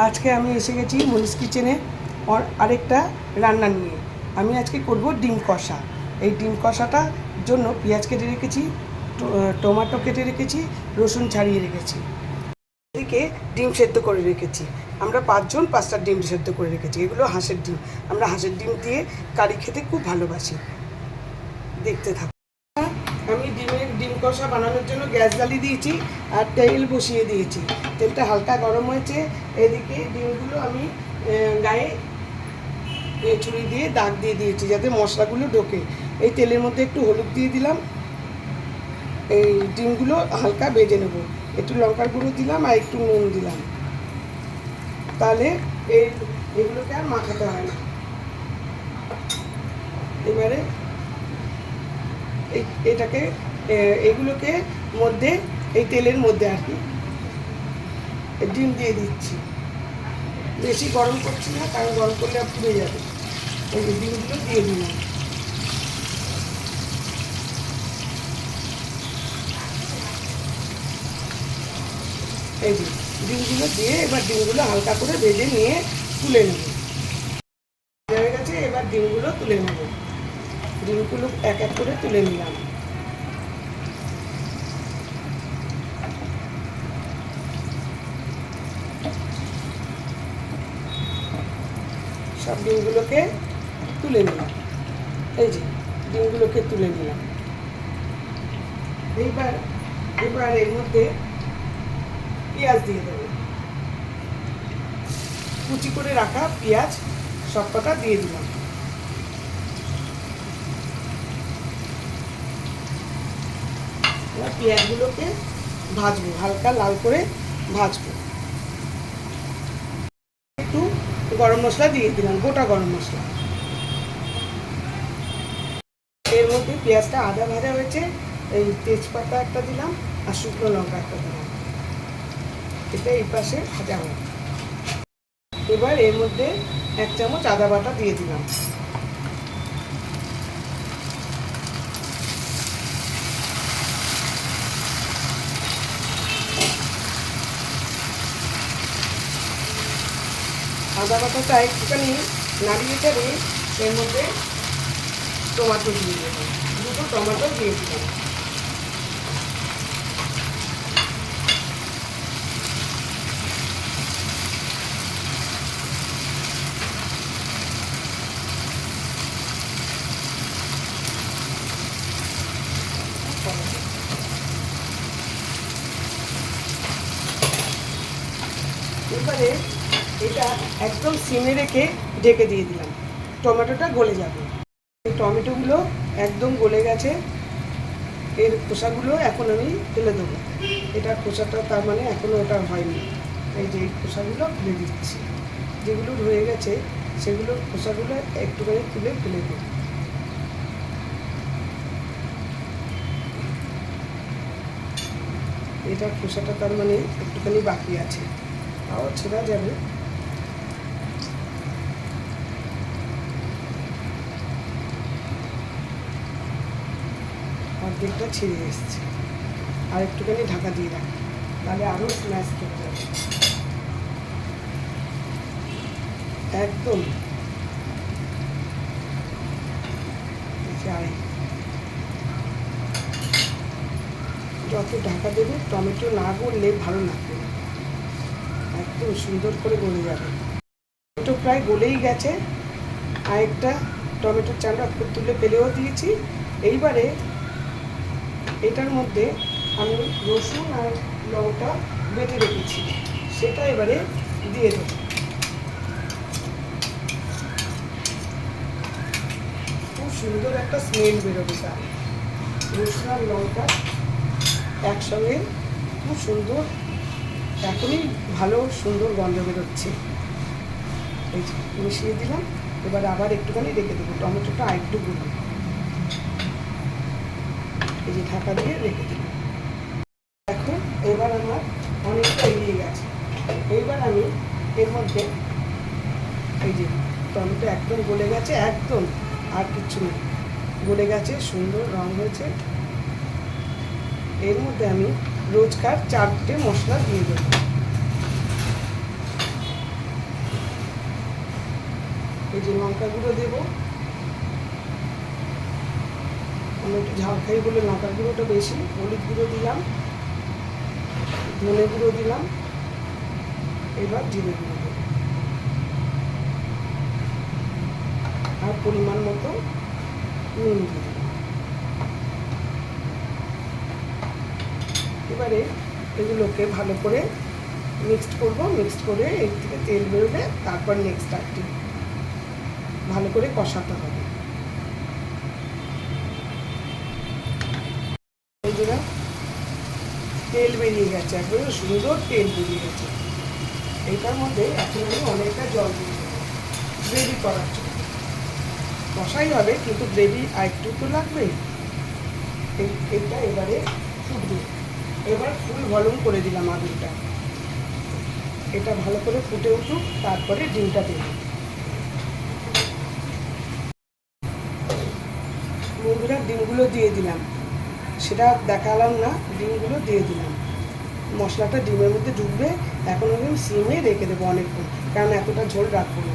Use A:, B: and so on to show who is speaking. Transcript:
A: আজকে আমি এসে গেছি মনীষ কিচেনে আরেকটা রান্না নিয়ে। আমি আজকে করব ডিম কষা। এই ডিম কষাটার জন্য পেঁয়াজ কেটে রেখেছি, টমেটো কেটে রেখেছি, রসুন ছাড়িয়ে রেখেছি, এদিকে ডিম সেদ্ধ করে রেখেছি। আমরা 5 জন 5টা ডিম সেদ্ধ করে রেখেছি। এগুলো হাঁসের ডিম। আমরা হাঁসের ডিম দিয়ে কারি খেতে খুব ভালোবাসি। দেখতে থাকুন। আমি ডিম কষা বানানোর জন্য গ্যাস জ্বালিয়ে দিয়েছি আর তেল বসিয়ে দিয়েছি। তেলটা হালকা গরম হয়েছে। এদিকে ডিমগুলো আমি গায়ে ছুরি দিয়ে দাগ দিয়ে দিয়েছি যাতে মশলাগুলো ঢোকে। এই তেলের মধ্যে একটু হলুদ দিয়ে দিলাম। এই ডিমগুলো হালকা ভেজে নেব। একটু লঙ্কার গুঁড়ো দিলাম আর একটু নুন দিলাম, তাহলে এগুলোকে আর মাখাতে হয় না। এবারে এটাকে এগুলোকে মধ্যে এই তেলের মধ্যে আর কি ডিম দিয়ে দিচ্ছি। বেশি গরম করছি না, কারণ গরম করলে আর পুড়ে যাবে। এই যে ডিমগুলো দিয়ে দিলাম। এই যে ডিমগুলো দিয়ে এবার ডিমগুলো হালকা করে ভেজে নিয়ে তুলে নেব। হয়ে গেছে, এবার ডিমগুলো তুলে নেব। ডিমগুলো এক এক করে তুলে নিলাম। সব ডিমগুলোকে তুলে নিলাম। এই যে ডিমগুলোকে তুলে নিলাম। এবার এর মধ্যে পেঁয়াজ দিয়ে দেবো। কুচি করে রাখা পেঁয়াজ সব কটা দিয়ে দিলাম। এবার পেঁয়াজগুলোকে ভাজবো, হালকা লাল করে ভাজবো। একটু গরম মশলা দিয়ে দিলাম, গোটা গরম মশলা। এর মধ্যে পেঁয়াজটা আদা ভাজা হয়েছে, এই তেজপাতা একটা দিলাম আর শুকনো লঙ্কা একটা দিলাম। এটা এই পাশে ভাজা হবে। এবার এর মধ্যে 1 চামচ আদা বাটা দিয়ে দিলাম। আদা বাটাটা একটুখানি নাড়িয়ে চাড়িয়ে এর মধ্যে টমেটো দিয়ে দেবো। 2টো টমেটো দিয়ে দিলাম। এবারে এটা একদম সিমে রেখে ঢেকে দিয়ে দিলাম। টমেটোটা গলে যাবে। এই টমেটোগুলো একদম গলে গেছে। এর খোসাগুলো এখন আমি ফেলে দেবো। এটা খোসাটা তার মানে এখনও ওটা হয়নি। এই যে এই খোসাগুলো ফেলে দিচ্ছি। যেগুলো রয়ে গেছে সেগুলো খোসাগুলো একটুখানি তুলে ফেলে দেবো। এটা খোসাটা তার মানে একটুখানি বাকি আছে, তাও ছেঁড়া যাবে। অর্ধেকটা ছিঁড়ে এসছে। আর একটুখানি ঢাকা দিয়ে রাখি, তাহলে আরও স্ম্যাশ করে যাবে একদম। যত ঢাকা দেবে টমেটো না গললে ভালো লাগবে না, একদম সুন্দর করে গলে যাবে। টমেটো প্রায় গলেই গেছে। আর একটা টমেটোর চামড়া তুলে ফেলেও দিয়েছি। এইবারে এটার মধ্যে আমি রসুন আর লঙ্কা বেটে রেখেছি, সেটা এবারে দিয়ে দেবো। খুব সুন্দর একটা স্মেল বেরোবে তার। রসুন আর লঙ্কা একসঙ্গে খুব সুন্দর, এখনই ভালো সুন্দর গন্ধ বেরোচ্ছে। এই যে মিশিয়ে দিলাম। এবার আবার একটুখানি রেখে দেবো। টমেটোটা আরেকটু গুঁড়ো, এই যে ঢাকা দিয়ে রেখে দিলাম। দেখো এবার আমার অনেকটা এগিয়ে গেছে। এইবার আমি এর মধ্যে এই যে টমেটো একদম গলে গেছে, একদম আর কিচ্ছু নেই, গলে গেছে, সুন্দর রং হয়েছে। এর মধ্যে আমি রোজকার 4টে মশলা দিয়ে দেবো। এই যে লঙ্কা গুঁড়ো দেবো, আমি একটু ঝাল খাই বলে লঙ্কা গুঁড়োটা বেশি। হলুদ গুঁড়ো দিলাম, ধনে গুঁড়ো দিলাম, এবার জিরে গুঁড়ো দেবো আর পরিমাণ মতো নুন দিয়ে দেবো। এবারে এগুলোকে ভালো করে মিক্সড করবো, মিক্সড করে এর থেকে তেল বেরোবে, তারপর নেক্সট আরটি ভালো করে কষাতে হবে। বন্ধুরা তেল বেরিয়ে গেছে, একবারে সুন্দর তেল বেরিয়ে গেছে। এইটার মধ্যে এখন আমি অনেকটা জল দিয়ে দেবো গ্রেভি করার জন্য। কষাই হবে কিন্তু গ্রেভি আর একটু তো লাগবে। এইটা এবারে ফুটবে, এবার ফুল ভলিউম করে দিলাম আগুনটা। এটা ভালো করে ফুটে উঠুক, তারপরে ডিমটা দেব। বন্ধুরা ডিমগুলো দিয়ে দিলাম, সেটা দেখালাম না, ডিমগুলো দিয়ে দিলাম। মশলাটা ডিমের মধ্যে ঢুকবে। এখন আমি সিমে রেখে দেবো অনেকক্ষণ, কারণ এতটা ঝোল রাখবো না।